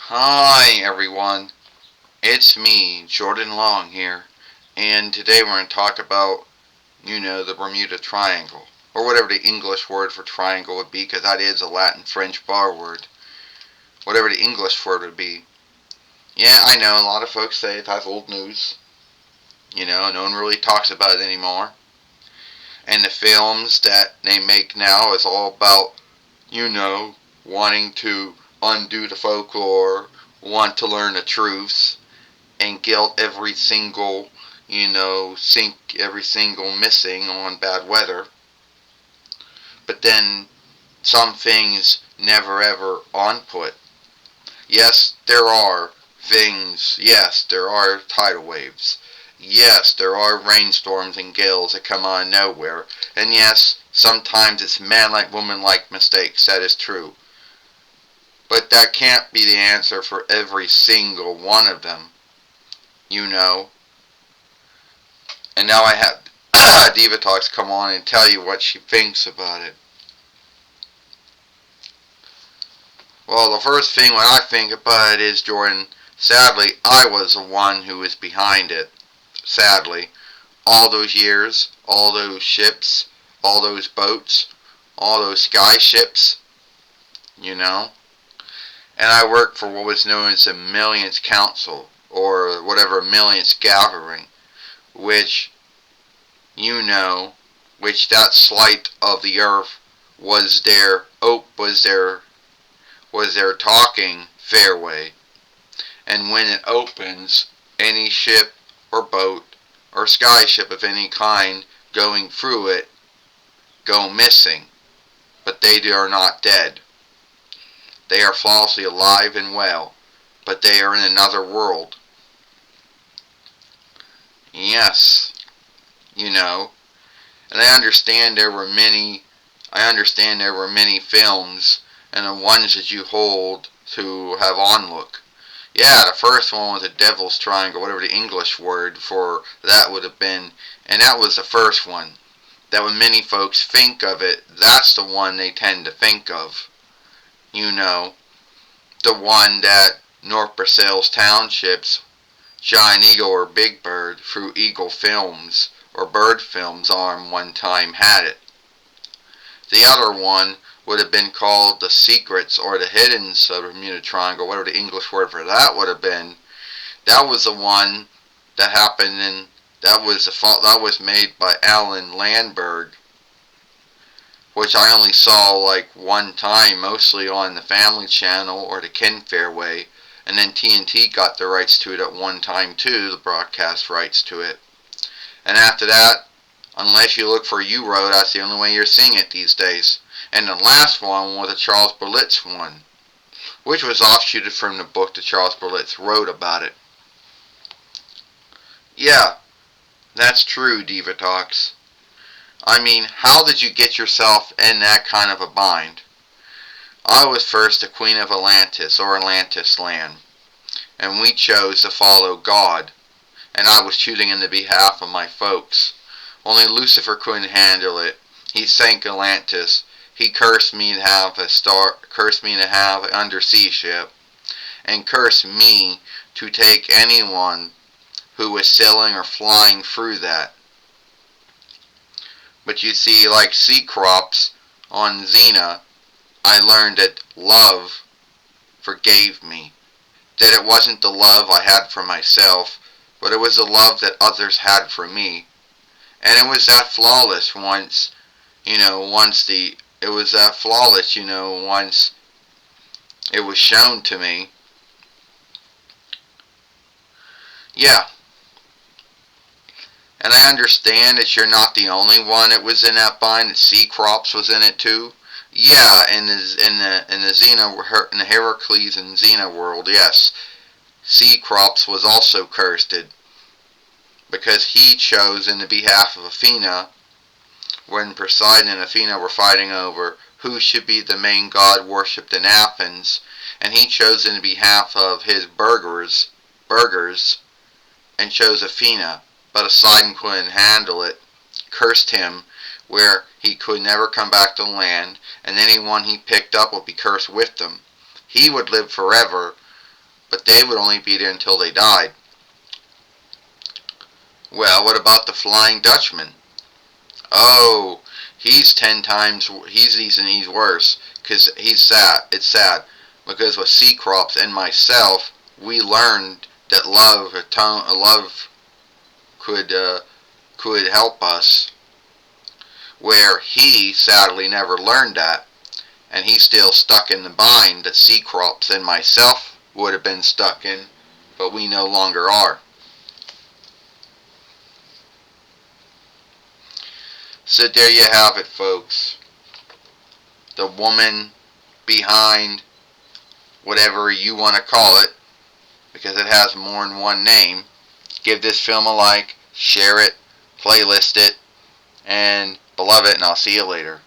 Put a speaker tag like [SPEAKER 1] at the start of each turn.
[SPEAKER 1] Hi everyone, it's me, Jordan Long here, and today we're going to talk about, the Bermuda Triangle, or whatever the English word for triangle would be, because that is a Latin French bar word, whatever the English word would be. Yeah, I know, a lot of folks say that's old news, no one really talks about it anymore, and the films that they make now is all about, you know, wanting to undo the folklore, want to learn the truths, and guilt every single, sink every single missing on bad weather. But then some things never ever on put. Yes, there are things. Yes, there are tidal waves. Yes, there are rainstorms and gales that come out of nowhere. And yes, sometimes it's man like woman like mistakes. That is true. But that can't be the answer for every single one of them, you know. And now I have Diva Talks come on and tell you what she thinks about it. Well, the first thing when I think about it is, Jordan, sadly, I was the one who was behind it. Sadly. All those years, all those ships, all those boats, all those sky ships, you know. And I worked for what was known as the Millionth Council, or whatever Millionth Gathering, which you know, which that slight of the earth was their talking fairway. And when it opens, any ship or boat or sky ship of any kind going through it go missing, but they are not dead. They are flawlessly alive and well, but they are in another world. Yes, you know, and I understand there were many films, and the ones that you hold to have onlook. Yeah, the first one was the Devil's Triangle, whatever the English word for that would have been, and that was the first one. That when many folks think of it, that's the one they tend to think of. You know, the one that North Brasil's townships, Giant Eagle or Big Bird, through Eagle Films or Bird Films arm one time had it. The other one would have been called the Secrets or the Hiddens of the Bermuda Triangle, whatever the English word for that would have been. That was the one that happened in that was made by Alan Landberg, which I only saw like one time, mostly on the Family Channel or the Ken Fairway, and then TNT got the rights to it at one time too, the broadcast rights to it. And after that, unless you look for Euro, that's the only way you're seeing it these days. And the last one was the Charles Berlitz one, which was offshooted from the book that Charles Berlitz wrote about it. Yeah, that's true, Diva Talks. I mean, how did you get yourself in that kind of a bind? I was first the Queen of Atlantis, or Atlantis land, and we chose to follow God, and I was choosing in the behalf of my folks. Only Lucifer couldn't handle it. He sank Atlantis. He cursed me to have an undersea ship, and cursed me to take anyone who was sailing or flying through that. But you see, like sea crops on Xena, I learned that love forgave me. That it wasn't the love I had for myself, but it was the love that others had for me. And it was that flawless once, it was that flawless, once it was shown to me. Yeah. And I understand that you're not the only one that was in that bind, that Sea Crops was in it too. Yeah, in the Heracles and Xena world, yes. Sea Crops was also cursed because he chose in the behalf of Athena when Poseidon and Athena were fighting over who should be the main god worshipped in Athens, and he chose in behalf of his burgers, and chose Athena, but Poseidon couldn't handle it, cursed him, where he could never come back to land, and anyone he picked up would be cursed with them. He would live forever, but they would only be there until they died. Well, what about the Flying Dutchman? Oh, he's 10 times, he's worse, because he's sad. It's sad, because with Seacrops and myself, we learned that love could help us, where he sadly never learned that, and he's still stuck in the bind that Seacrops and myself would have been stuck in, but we no longer are. So there you have it, folks. The woman behind whatever you want to call it, because it has more than one name. Give this film a like, share it, playlist it, and beloved, and I'll see you later.